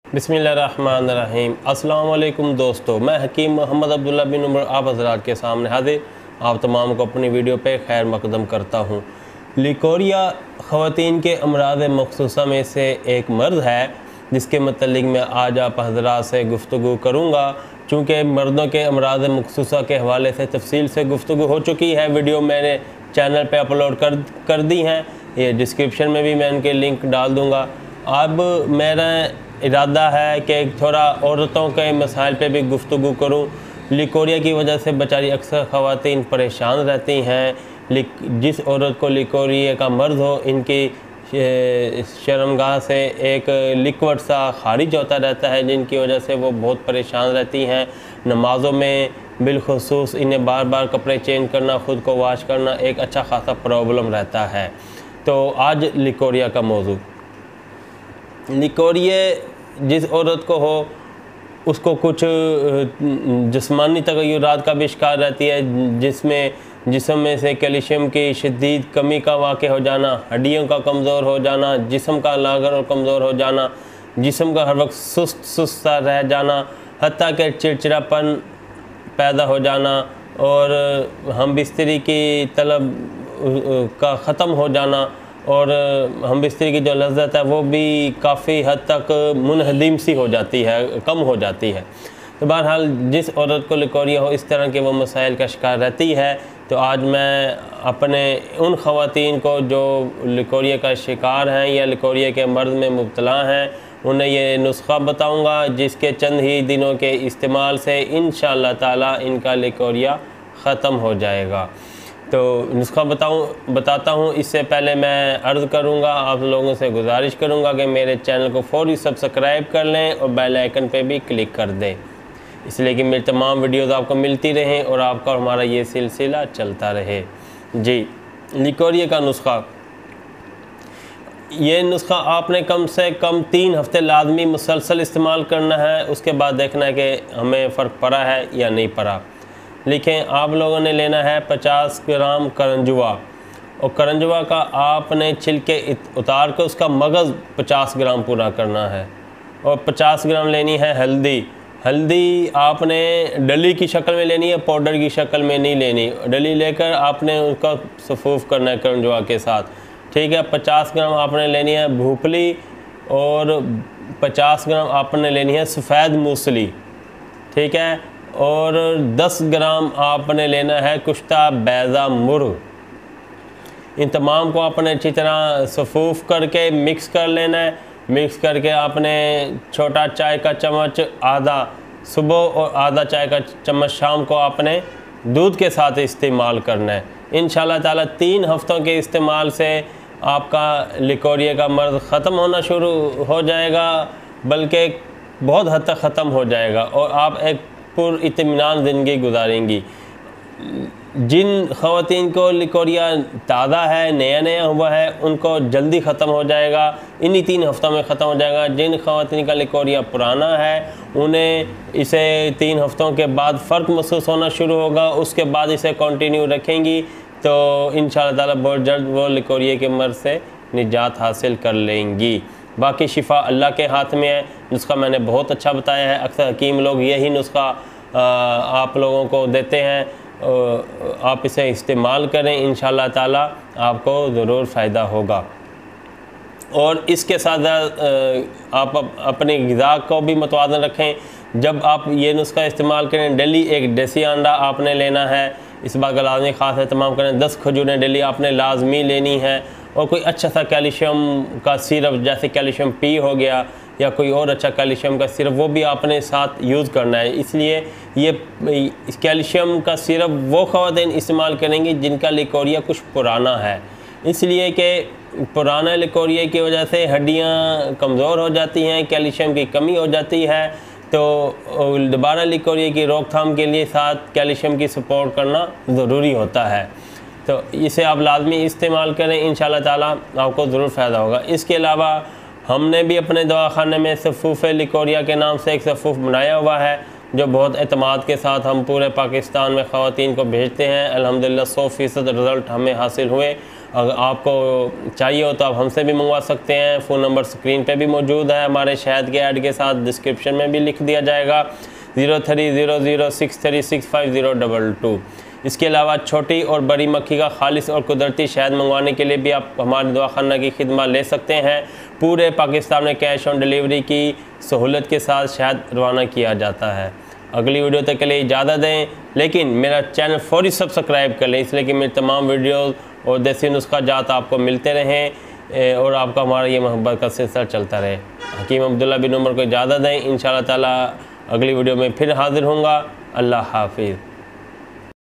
बिस्मिल्लाहिर्रहमानिर्रहीम। अस्सलाम वालेकुम दोस्तों, मैं हकीम मोहम्मद अब्दुल्ला बिन उमर आप हज़रात के सामने हाजिर आप तमाम को अपनी वीडियो पे खैर मकदम करता हूँ। लिकोरिया ख़वातीन के अमराज़ मखसूसा में से एक मर्ज़ है जिसके मतलब मैं आज आप हज़रात से गुफ्तगू करूँगा। चूँकि मर्दों के अमराज़ मखसूसा के हवाले से तफसील से गुफ्तगू हो चुकी है, वीडियो मैंने चैनल पे अपलोड कर दी हैं, ये डिस्क्रिप्शन में भी मैं इनके लिंक डाल दूँगा। अब मेरा इरादा है कि थोड़ा औरतों के मसाइल पे भी गुफ्तगू करूँ। लिकोरिया की वजह से बेचारी अक्सर ख़वातीन परेशान रहती हैं। जिस औरत को लिकोरिया का मर्ज़ हो, इनकी शर्मगाह से एक लिक्विड सा खारिज होता रहता है, जिनकी वजह से वो बहुत परेशान रहती हैं। नमाज़ों में बिलखुसूस इन्हें बार बार कपड़े चेंज करना, ख़ुद को वाश करना एक अच्छा खासा प्रॉब्लम रहता है। तो आज लिकोरिया का मौजू, लिकोरिया जिस औरत को हो उसको कुछ जिस्मानी तगय्युरात का भी शिकार रहती है, जिसमें जिस्म में से कैल्शियम की शदीद कमी का वाक़ हो जाना, हड्डियों का कमज़ोर हो जाना, जिस्म का लागर और कमज़ोर हो जाना, जिस्म का हर वक्त सुस्त सा रह जाना, हत्ता कि चिड़चिड़ापन पैदा हो जाना और हम बिस्तरी की तलब का ख़त्म हो जाना और हम बिस्तरी की जो लज़्ज़त है वो भी काफ़ी हद तक मुनहदिम सी हो जाती है, कम हो जाती है। तो बहरहाल जिस औरत को लिकोरिया हो इस तरह के वो मसाइल का शिकार रहती है, तो आज मैं अपने उन ख़वातीन को जो लिकोरिया का शिकार हैं या लिकोरिया के मर्ज़ में मुब्तला हैं, उन्हें ये नुस्ख़ा बताऊँगा जिसके चंद ही दिनों के इस्तेमाल से इंशाअल्लाह ताला इनका लिकोरिया ख़त्म हो जाएगा। तो नुस्ख़ा बताता हूँ। इससे पहले मैं अर्ज़ करूँगा, आप लोगों से गुजारिश करूँगा कि मेरे चैनल को फ़ौरी सब्सक्राइब कर लें और बेल आइकन पे भी क्लिक कर दें, इसलिए कि मेरी तमाम वीडियोज़ आपको मिलती रहें और आपका और हमारा ये सिलसिला चलता रहे। जी, लिकोरिया का नुस्ख़ा, ये नुस्ख़ा आपने कम से कम 3 हफ़्ते लाजमी मुसलसल इस्तेमाल करना है। उसके बाद देखना है कि हमें फ़र्क पड़ा है या नहीं पड़ा। लिखें, आप लोगों ने लेना है 50 ग्राम करंजुआ, और करंजुआ का आपने छिलके उतार कर उसका मगज़ 50 ग्राम पूरा करना है। और 50 ग्राम लेनी है हल्दी। हल्दी आपने डली की शक्ल में लेनी है, पाउडर की शक्ल में नहीं लेनी। डली लेकर आपने उसका सफ़ूफ़ करना है करंजुआ के साथ, ठीक है। 50 ग्राम आपने लेनी है भूपली और 50 ग्राम आपने लेनी है सफ़ेद मूसली, ठीक है। और 10 ग्राम आपने लेना है कुश्ता बैज़ा मुर्ग। इन तमाम को आपने अच्छी तरह सफ़ूफ़ करके मिक्स कर लेना है। मिक्स करके आपने छोटा चाय का चम्मच आधा सुबह और आधा चाय का चम्मच शाम को आपने दूध के साथ इस्तेमाल करना है। इंशाअल्लाह ताला 3 हफ़्तों के इस्तेमाल से आपका लिकोरिया का मर्ज़ ख़त्म होना शुरू हो जाएगा, बल्कि बहुत हद तक ख़त्म हो जाएगा और आप एक पुरइत्मीनान ज़िंदगी गुजारेंगी। जिन ख़वातीन को लिकोरिया ताज़ा है, नया नया हुआ है, उनको जल्दी ख़त्म हो जाएगा, इन्हीं 3 हफ़्तों में ख़त्म हो जाएगा। जिन ख़वातीन का लिकोरिया पुराना है, उन्हें इसे 3 हफ़्तों के बाद फ़र्क महसूस होना शुरू होगा। उसके बाद इसे कंटिन्यू रखेंगी तो इंशाअल्लाह ताला बहुत जल्द वो लिकोरिया के मर्ज़ से निजात हासिल कर लेंगी। बाकी शिफा अल्लाह के हाथ में है। नुस्ख़ा मैंने बहुत अच्छा बताया है। अक्सर हकीम लोग यही नुस्ख़ा आप लोगों को देते हैं, आप इसे इस्तेमाल करें, इंशाअल्लाह ताला आपको ज़रूर फ़ायदा होगा। और इसके साथ आप अपने ग़िज़ा को भी मुतवाज़न रखें। जब आप ये नुस्ख़ा इस्तेमाल करें, डेली 1 देसी अंडा आपने लेना है, इस बात का लाजमी ख़ास एहतमाम करें। 10 खजूरें डेली आपने लाजमी लेनी है और कोई अच्छा सा कैल्शियम का सिरप जैसे कैल्शियम पी हो गया या कोई और अच्छा कैल्शियम का सिरप, वो भी आपने साथ यूज़ करना है। इसलिए ये कैल्शियम का सिरप वो ख़वातीन इस्तेमाल करेंगी जिनका लिकोरिया कुछ पुराना है, इसलिए कि पुराना लिकोरिया की वजह से हड्डियाँ कमज़ोर हो जाती हैं, कैल्शियम की कमी हो जाती है। तो दोबारा लिकोरिया की रोकथाम के लिए साथ कैल्शियम की सपोर्ट करना ज़रूरी होता है। तो इसे आप लाजमी इस्तेमाल करें, इंशाअल्लाह ताला आपको ज़रूर फ़ायदा होगा। इसके अलावा हमने भी अपने दवाखाने में सफ़ूफ़ लिकोरिया के नाम से एक सफ़ूफ़ बनाया हुआ है, जो बहुत एतमाद के साथ हम पूरे पाकिस्तान में ख़वातीन को भेजते हैं। अल्हम्दुलिल्लाह 100% रिज़ल्ट हमें हासिल हुए। अगर आपको चाहिए हो तो आप हमसे भी मंगवा सकते हैं। फ़ोन नंबर स्क्रीन पे भी मौजूद है, हमारे शहद के ऐड के साथ डिस्क्रिप्शन में भी लिख दिया जाएगा 0300636502। इसके अलावा छोटी और बड़ी मक्खी का खालिश और कुदरती शहद मंगवाने के लिए भी आप हमारे दवाखाना की खिदमत ले सकते हैं। पूरे पाकिस्तान में कैश ऑन डिलीवरी की सहूलत के साथ शहद रवाना किया जाता है। अगली वीडियो तक के लिए इजाज़त दें, लेकिन मेरा चैनल फौरी सब्सक्राइब कर लें, इसलिए कि मेरी तमाम वीडियोस और देसी नुस्खा जात आपको मिलते रहें और आपका हमारा ये मोहब्बत का सिलसिला चलता रहे। हकीम अब्दुल्ला बिन उमर को इजाज़त दें। इंशाअल्लाह ताला अगली वीडियो में फिर हाज़िर होऊंगा। अल्लाह हाफिज़।